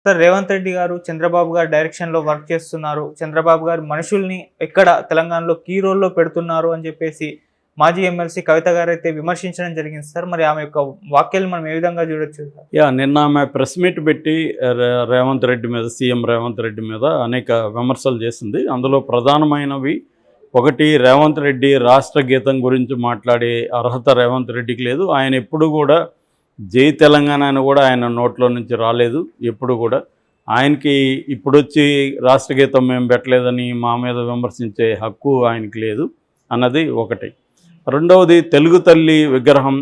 Sir Revanth Reddy గారు చంద్రబాబు గారు డైరెక్షన్లో వర్క్ చేస్తున్నారు. చంద్రబాబు గారు మనుషుల్ని ఎక్కడ తెలంగాణలో కీ రోల్లో పెడుతున్నారు అని చెప్పేసి మాజీ ఎమ్మెల్సీ కవిత గారు అయితే విమర్శించడం జరిగింది సార్. మరి ఆమె యొక్క వాక్యాలు మనం ఏ విధంగా చూడొచ్చు సార్? నిన్న ఆమె ప్రెస్ మీట్ పెట్టి రేవంత్ రెడ్డి మీద, సీఎం రేవంత్ రెడ్డి మీద అనేక విమర్శలు చేసింది. అందులో ప్రధానమైనవి ఒకటి, రేవంత్ రెడ్డి రాష్ట్ర గీతం గురించి మాట్లాడే అర్హత రేవంత్ రెడ్డికి లేదు. ఆయన ఎప్పుడు కూడా జై తెలంగాణ అని కూడా ఆయన నోట్లో నుంచి రాలేదు. ఎప్పుడు కూడా ఆయనకి ఇప్పుడొచ్చి రాష్ట్ర గీతం మేము పెట్టలేదని మా మీద విమర్శించే హక్కు ఆయనకి లేదు అన్నది ఒకటి. రెండవది, తెలుగు తల్లి విగ్రహం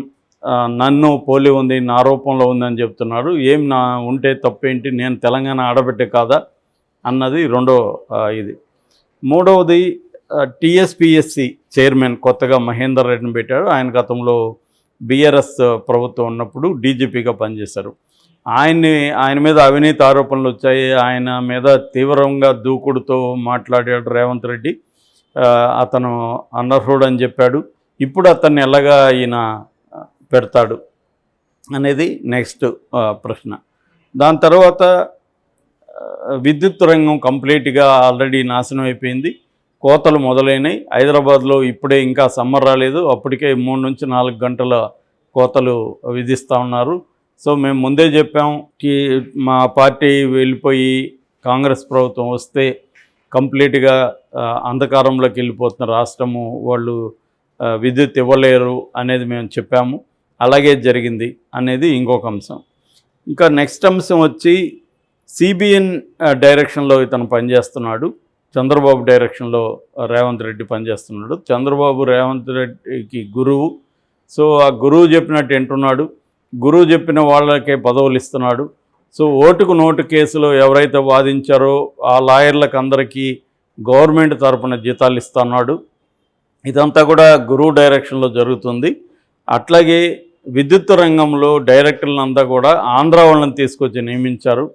నన్ను పోలి ఉంది, నా రూపంలో ఉందని చెప్తున్నారు. ఏం నా ఉంటే తప్పేంటి, నేను తెలంగాణ ఆడబిడ్డ కాదా అన్నది రెండో ఇది. మూడవది, టీఎస్పీఎస్సీ చైర్మన్ కొత్తగా మహేందర్ రెడ్డిని పెట్టాడు. ఆయన గతంలో బీఆర్ఎస్ ప్రభుత్వం ఉన్నప్పుడు డీజీపీగా పనిచేశారు. ఆయన మీద అవినీతి ఆరోపణలు వచ్చాయి. ఆయన మీద తీవ్రంగా దూకుడుతో మాట్లాడాడు రేవంత్ రెడ్డి. అతను అనర్హుడు అని చెప్పాడు. ఇప్పుడు అతన్ని ఎలాగా ఈయన పెడతాడు అనేది నెక్స్ట్ ప్రశ్న. దాని తర్వాత విద్యుత్ రంగం కంప్లీట్గా ఆల్రెడీ నాశనం అయిపోయింది. కోతలు మొదలైనవి. హైదరాబాద్లో ఇప్పుడే ఇంకా సమ్మర్ రాలేదు, అప్పటికే 3 నుంచి 4 గంటల కోతలు విధిస్తూ ఉన్నారు. సో మేము ముందే చెప్పాం, మా పార్టీ వెళ్ళిపోయి కాంగ్రెస్ ప్రభుత్వం వస్తే కంప్లీట్గా అంధకారంలోకి వెళ్ళిపోతున్న రాష్ట్రము, వాళ్ళు విద్యుత్ ఇవ్వలేరు అనేది మేము చెప్పాము. అలాగే జరిగింది అనేది ఇంకొక అంశం. ఇంకా నెక్స్ట్ అంశం వచ్చి సిబిఎన్ డైరెక్షన్లో ఇతను పనిచేస్తున్నాడు. చంద్రబాబు డైరెక్షన్లో రేవంత్ రెడ్డి పనిచేస్తున్నాడు. చంద్రబాబు రేవంత్ రెడ్డికి గురువు. సో ఆ గురువు చెప్పినట్టు వింటున్నాడు. గురువు చెప్పిన వాళ్ళకే పదవులు ఇస్తున్నాడు. సో ఓటుకు నోటు కేసులో ఎవరైతే వాదించారో ఆ లాయర్లకు అందరికీ గవర్నమెంట్ తరపున జీతాలు ఇస్తున్నాడు. ఇదంతా కూడా గురువు డైరెక్షన్లో జరుగుతుంది. అట్లాగే విద్యుత్ రంగంలో డైరెక్టర్లంతా కూడా ఆంధ్ర వాళ్ళని తీసుకొచ్చి నియమించారు.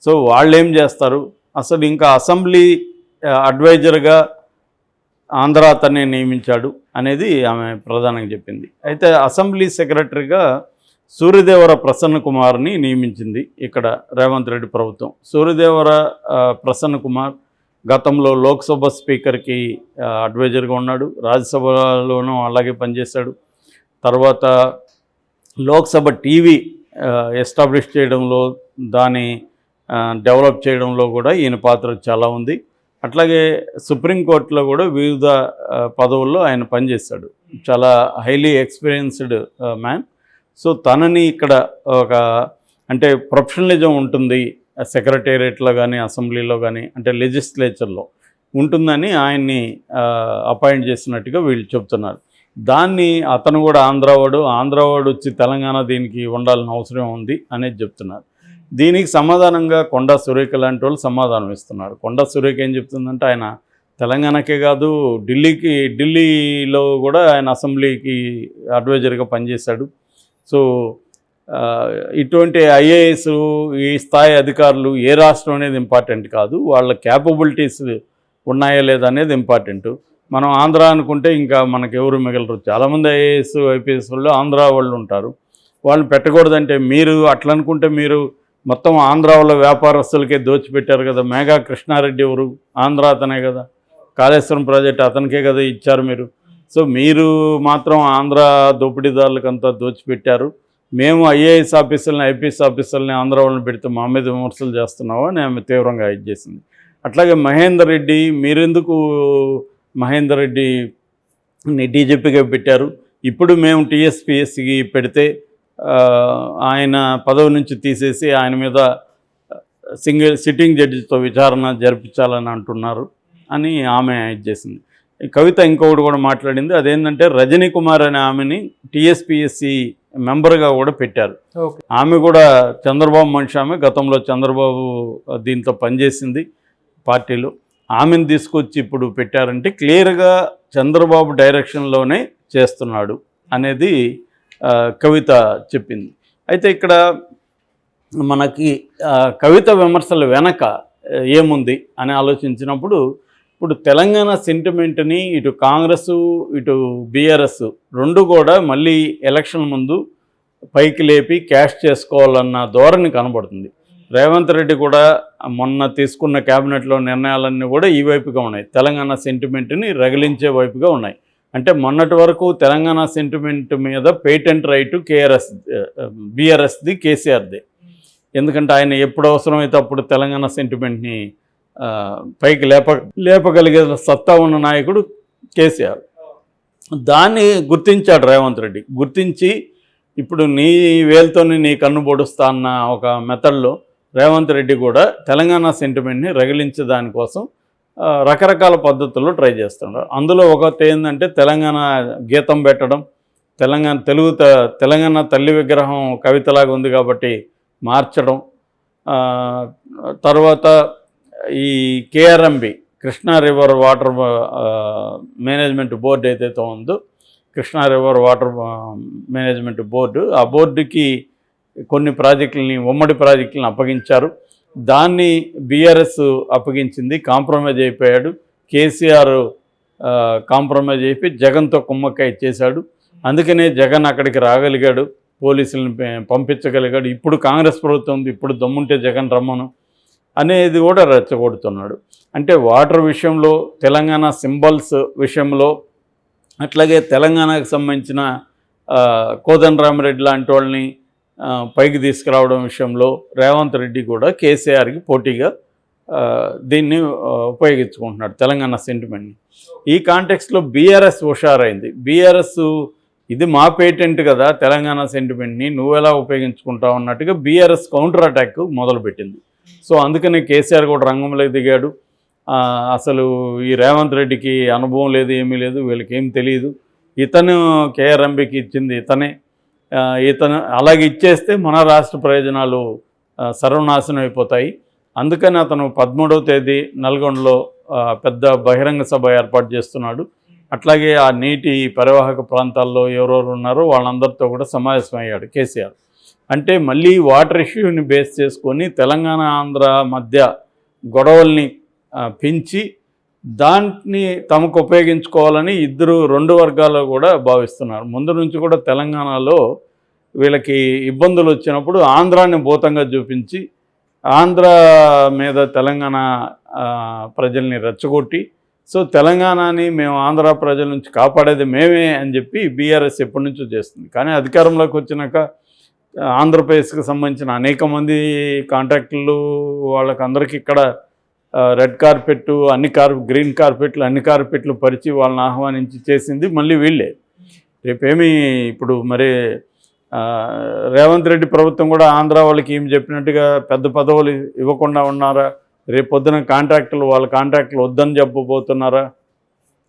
సో వాళ్ళు ఏం చేస్తారు, అసలు ఇంకా అసెంబ్లీ అడ్వైజర్గా ఆంధ్ర అతన్ని నియమించాడు అనేది ఆమె ప్రధానంగా చెప్పింది. అయితే అసెంబ్లీ సెక్రటరీగా సూర్యదేవర ప్రసన్న కుమార్ని నియమించింది ఇక్కడ రేవంత్ రెడ్డి ప్రభుత్వం. సూర్యదేవర ప్రసన్న కుమార్ గతంలో లోక్సభ స్పీకర్కి అడ్వైజర్గా ఉన్నాడు. రాజ్యసభలోనూ అలాగే పనిచేశాడు. తర్వాత లోక్సభ టీవీ ఎస్టాబ్లిష్ చేయడంలో, దాన్ని డెవలప్ చేయడంలో కూడా ఈయన పాత్ర చాలా ఉంది. అట్లాగే సుప్రీంకోర్టులో కూడా వివిధ పదవుల్లో ఆయన పనిచేశాడు. చాలా హైలీ ఎక్స్పీరియన్స్డ్ మ్యాన్. సో తనని ఇక్కడ ఒక అంటే ప్రొఫెషనలిజం ఉంటుంది సెక్రటేరియట్లో కానీ అసెంబ్లీలో కానీ, అంటే లెజిస్లేచర్లో ఉంటుందని ఆయన్ని అపాయింట్ చేసినట్టుగా వీళ్ళు చెప్తున్నారు. దాన్ని అతను కూడా ఆంధ్రావాడు వచ్చి తెలంగాణ దీనికి ఉండాల్సిన అవసరం ఉంది అనేది చెప్తున్నారు. దీనికి సమాధానంగా కొండా సురేఖ లాంటి వాళ్ళు సమాధానం ఇస్తున్నారు. కొండా సురేఖ ఏం చెప్తుందంటే, ఆయన తెలంగాణకే కాదు ఢిల్లీలో కూడా ఆయన అసెంబ్లీకి అడ్వైజర్గా పనిచేశాడు. సో ఇటువంటి ఐఏఎస్ ఈ స్థాయి అధికారులు ఏ రాష్ట్రం అనేది ఇంపార్టెంట్ కాదు, వాళ్ళ క్యాపబిలిటీస్ ఉన్నాయా లేదా అనేది ఇంపార్టెంట్. మనం ఆంధ్ర అనుకుంటే ఇంకా మనకు ఎవరు మిగలరు. చాలామంది ఐఏఎస్ ఐపీఎస్ వాళ్ళు ఆంధ్ర వాళ్ళు ఉంటారు. వాళ్ళని పెట్టకూడదంటే మీరు అట్లా అనుకుంటే మీరు మొత్తం ఆంధ్ర వాళ్ళ వ్యాపారస్తులకే దోచిపెట్టారు కదా. మేఘా కృష్ణారెడ్డి ఎవరు, ఆంధ్ర అతనే కదా. కాళేశ్వరం ప్రాజెక్ట్ అతనికే కదా ఇచ్చారు మీరు. సో మీరు మాత్రం ఆంధ్ర దోపిడీదారులకంతా దోచిపెట్టారు. మేము ఐఏఎస్ ఆఫీసర్ని ఐపీఎస్ ఆఫీసర్ని ఆంధ్ర వాళ్ళని పెడితే మా మీద విమర్శలు చేస్తున్నావు అని ఆమె తీవ్రంగా ఇది చేసింది. అట్లాగే మహేందర్ రెడ్డి, మీరెందుకు మహేందర్ రెడ్డిని డీజీపీగా పెట్టారు, ఇప్పుడు మేము టీఎస్పీఎస్సీకి పెడితే ఆయన పదవి నుంచి తీసేసి ఆయన మీద సిట్టింగ్ జడ్జితో విచారణ జరిపించాలని అంటున్నారు అని ఆమె ఇది చేసింది. కవిత ఇంకొకటి కూడా మాట్లాడింది. అదేంటంటే రజనీ కుమార్ అనే ఆమెని టీఎస్పీఎస్సీ మెంబర్గా కూడా పెట్టారు. ఆమె కూడా చంద్రబాబు మనిషి. ఆమె గతంలో చంద్రబాబు దీంతో పనిచేసింది పార్టీలో. ఆమెను తీసుకొచ్చి ఇప్పుడు పెట్టారంటే క్లియర్గా చంద్రబాబు డైరెక్షన్లోనే చేస్తున్నాడు అనేది కవిత చెప్పింది. అయితే ఇక్కడ మనకి కవిత విమర్శల వెనక ఏముంది అని ఆలోచించినప్పుడు, ఇప్పుడు తెలంగాణ సెంటిమెంట్ని ఇటు కాంగ్రెస్ ఇటు బీఆర్ఎస్ రెండు కూడా మళ్ళీ ఎలక్షన్ ముందు పైకి లేపి క్యాష్ చేసుకోవాలన్న ధోరణి కనబడుతుంది. రేవంత్ రెడ్డి కూడా మొన్న తీసుకున్న క్యాబినెట్లో నిర్ణయాలన్నీ కూడా ఈ వైపుగా ఉన్నాయి, తెలంగాణ సెంటిమెంట్ని రగిలించే వైపుగా ఉన్నాయి. అంటే మొన్నటి వరకు తెలంగాణ సెంటిమెంట్ మీద పేటెంట్ రైటు బీఆర్ఎస్ది, కేసీఆర్ది. ఎందుకంటే ఆయన ఎప్పుడు అవసరమైతే అప్పుడు తెలంగాణ సెంటిమెంట్ని పైకి లేపగలిగే సత్తా ఉన్న నాయకుడు కేసీఆర్. దాన్ని గుర్తించాడు రేవంత్ రెడ్డి. గుర్తించి ఇప్పుడు నీ వేలుతోని నీ కన్ను పొడుస్తా అన్న ఒక మెథడ్లో రేవంత్ రెడ్డి కూడా తెలంగాణ సెంటిమెంట్ని రగిలించే దానికోసం రకరకాల పద్ధతుల్లో ట్రై చేస్తున్నారు. అందులో ఒకటి ఏంటంటే తెలంగాణ గీతం పెట్టడం, తెలంగాణ తల్లి విగ్రహం కవితలాగా ఉంది కాబట్టి మార్చడం, తర్వాత ఈ KRMB Krishna river water management board ఏదైతే ఉందో, Krishna river water management board, ఆ బోర్డుకి కొన్ని ప్రాజెక్టులని, ఉమ్మడి ప్రాజెక్టులను అప్పగించారు. దాన్ని బీఆర్ఎస్ అప్పగించింది, కాంప్రమైజ్ అయిపోయాడు. కేసీఆర్ కాంప్రమైజ్ అయిపోయి జగన్తో కుమ్మక్కాయ చేశాడు. అందుకనే జగన్ అక్కడికి రాగలిగాడు, పోలీసులను పంపించగలిగాడు. ఇప్పుడు కాంగ్రెస్ ప్రభుత్వం ఉంది, ఇప్పుడు దమ్ముంటే జగన్ రమ్మను అనేది కూడా రెచ్చగొడుతున్నాడు. అంటే వాటర్ విషయంలో, తెలంగాణ సింబల్స్ విషయంలో, అట్లాగే తెలంగాణకు సంబంధించిన కోదండరామిరెడ్డి లాంటి వాళ్ళని పైకి తీసుకురావడం విషయంలో రేవంత్ రెడ్డి కూడా కేసీఆర్కి పోటీగా దీన్ని ఉపయోగించుకుంటున్నాడు, తెలంగాణ సెంటిమెంట్ని. ఈ కాంటెక్స్లో బీఆర్ఎస్ హుషారైంది. బీఆర్ఎస్ ఇది మా పేటెంట్ కదా తెలంగాణ సెంటిమెంట్ని, నువ్వెలా ఉపయోగించుకుంటావు అన్నట్టుగా బీఆర్ఎస్ కౌంటర్ అటాక్ మొదలుపెట్టింది. సో అందుకనే కేసీఆర్ కూడా రంగంలోకి దిగాడు. అసలు ఈ రేవంత్ రెడ్డికి అనుభవం లేదు, ఏమీ లేదు, వీళ్ళకి ఏం తెలియదు, ఇతను కేఆర్ఎంబికి ఇచ్చింది ఇతనే, ఇతను అలాగే ఇచ్చేస్తే మన రాష్ట్ర ప్రయోజనాలు సర్వనాశనం అయిపోతాయి. అందుకని అతను 13వ తేదీ నల్గొండలో పెద్ద బహిరంగ సభ ఏర్పాటు చేస్తున్నాడు. అట్లాగే ఆ నీటి పరివాహక ప్రాంతాల్లో ఎవరెవరు ఉన్నారో వాళ్ళందరితో కూడా సమావేశమయ్యాడు కేసీఆర్. అంటే మళ్ళీ వాటర్ ఇష్యూని బేస్ చేసుకొని తెలంగాణ ఆంధ్ర మధ్య గొడవల్ని పెంచి దాన్ని తమకు ఉపయోగించుకోవాలని రెండు వర్గాలు కూడా భావిస్తున్నారు. ముందు నుంచి కూడా తెలంగాణలో వీళ్ళకి ఇబ్బందులు వచ్చినప్పుడు ఆంధ్రాని భూతంగా చూపించి ఆంధ్ర మీద తెలంగాణ ప్రజల్ని రెచ్చగొట్టి, సో తెలంగాణని మేము ఆంధ్ర ప్రజల నుంచి కాపాడేది మేమే అని చెప్పి బీఆర్ఎస్ ఎప్పటి నుంచో చేస్తుంది. కానీ అధికారంలోకి వచ్చినాక ఆంధ్రప్రదేశ్కి సంబంధించిన అనేక మంది కాంట్రాక్టులు వాళ్ళకందరికీ ఇక్కడ రెడ్ కార్పెట్, గ్రీన్ కార్పెట్లు, అన్ని కార్పెట్లు పరిచి వాళ్ళని ఆహ్వానించి చేసింది మళ్ళీ వీళ్ళే. రేపేమి ఇప్పుడు మరి రేవంత్ రెడ్డి ప్రభుత్వం కూడా ఆంధ్ర వాళ్ళకి ఏం చెప్పినట్టుగా పెద్ద పదవులు ఇవ్వకుండా ఉన్నారా? రేపు పొద్దున వాళ్ళ కాంట్రాక్టులు వద్దని చెప్పబోతున్నారా?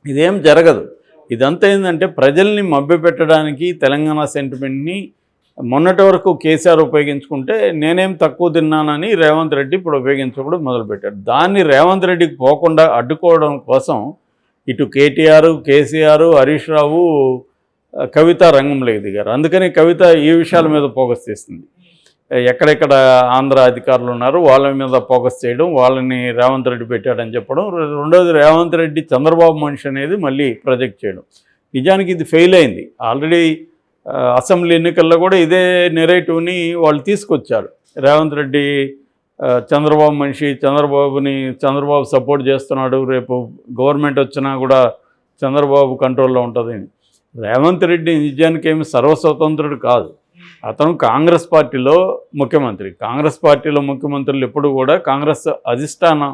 ఇదేం జరగదు. ఇదంతా ఏంటంటే ప్రజల్ని మభ్యపెట్టడానికి తెలంగాణ సెంటిమెంట్ని మొన్నటి వరకు కేసీఆర్ ఉపయోగించుకుంటే నేనేం తక్కువ తిన్నానని రేవంత్ రెడ్డి ఇప్పుడు ఉపయోగించకూడదు మొదలుపెట్టాడు. దాన్ని రేవంత్ రెడ్డికి పోకుండా అడ్డుకోవడం కోసం ఇటు కేటీఆర్, కేసీఆర్, హరీష్ రావు, కవిత రంగంలోకి దిగారు. అందుకని కవిత ఈ విషయాల మీద ఫోకస్ చేస్తుంది. ఎక్కడెక్కడ ఆంధ్ర అధికారులు ఉన్నారు వాళ్ళ మీద ఫోకస్ చేయడం, వాళ్ళని రేవంత్ రెడ్డి పెట్టాడని చెప్పడం. రెండోది రేవంత్ రెడ్డి చంద్రబాబు మనిషి అనేది మళ్ళీ ప్రొజెక్ట్ చేయడం. నిజానికి ఇది ఫెయిల్ అయింది. ఆల్రెడీ అసెంబ్లీ ఎన్నికల్లో కూడా ఇదే నెరేటివ్ని వాళ్ళు తీసుకొచ్చారు. రేవంత్ రెడ్డి చంద్రబాబు మనిషి, చంద్రబాబు సపోర్ట్ చేస్తున్నాడు, రేపు గవర్నమెంట్ వచ్చినా కూడా చంద్రబాబు కంట్రోల్లో ఉంటుందని. రేవంత్ రెడ్డి నిజానికి ఏమి సర్వస్వతంత్రుడు కాదు. అతను కాంగ్రెస్ పార్టీలో ముఖ్యమంత్రి. కాంగ్రెస్ పార్టీలో ముఖ్యమంత్రులు ఎప్పుడు కూడా కాంగ్రెస్ అధిష్టానం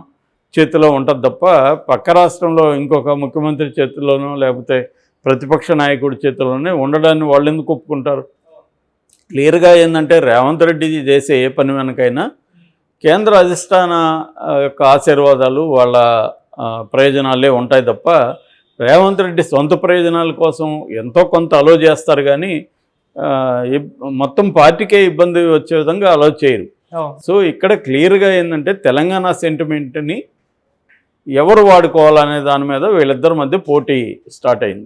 చేతిలో ఉంటుంది తప్ప పక్క రాష్ట్రంలో ఇంకొక ముఖ్యమంత్రి చేతిలోనో లేకపోతే ప్రతిపక్ష నాయకుడి చేతిలోనే ఉండడాన్ని వాళ్ళు ఎందుకు ఒప్పుకుంటారు? క్లియర్గా ఏంటంటే రేవంత్ రెడ్డి చేసే ఏ పని వెనకైనా కేంద్ర అధిష్టాన యొక్క ఆశీర్వాదాలు, వాళ్ళ ప్రయోజనాలే ఉంటాయి తప్ప రేవంత్ రెడ్డి సొంత ప్రయోజనాల కోసం ఎంతో కొంత అలో చేస్తారు కానీ మొత్తం పార్టీకే ఇబ్బంది వచ్చే విధంగా అలో చేయరు. సో ఇక్కడ క్లియర్గా ఏంటంటే తెలంగాణ సెంటిమెంట్ని ఎవరు వాడుకోవాలనే దాని మీద వీళ్ళిద్దరి మధ్య పోటీ స్టార్ట్ అయింది.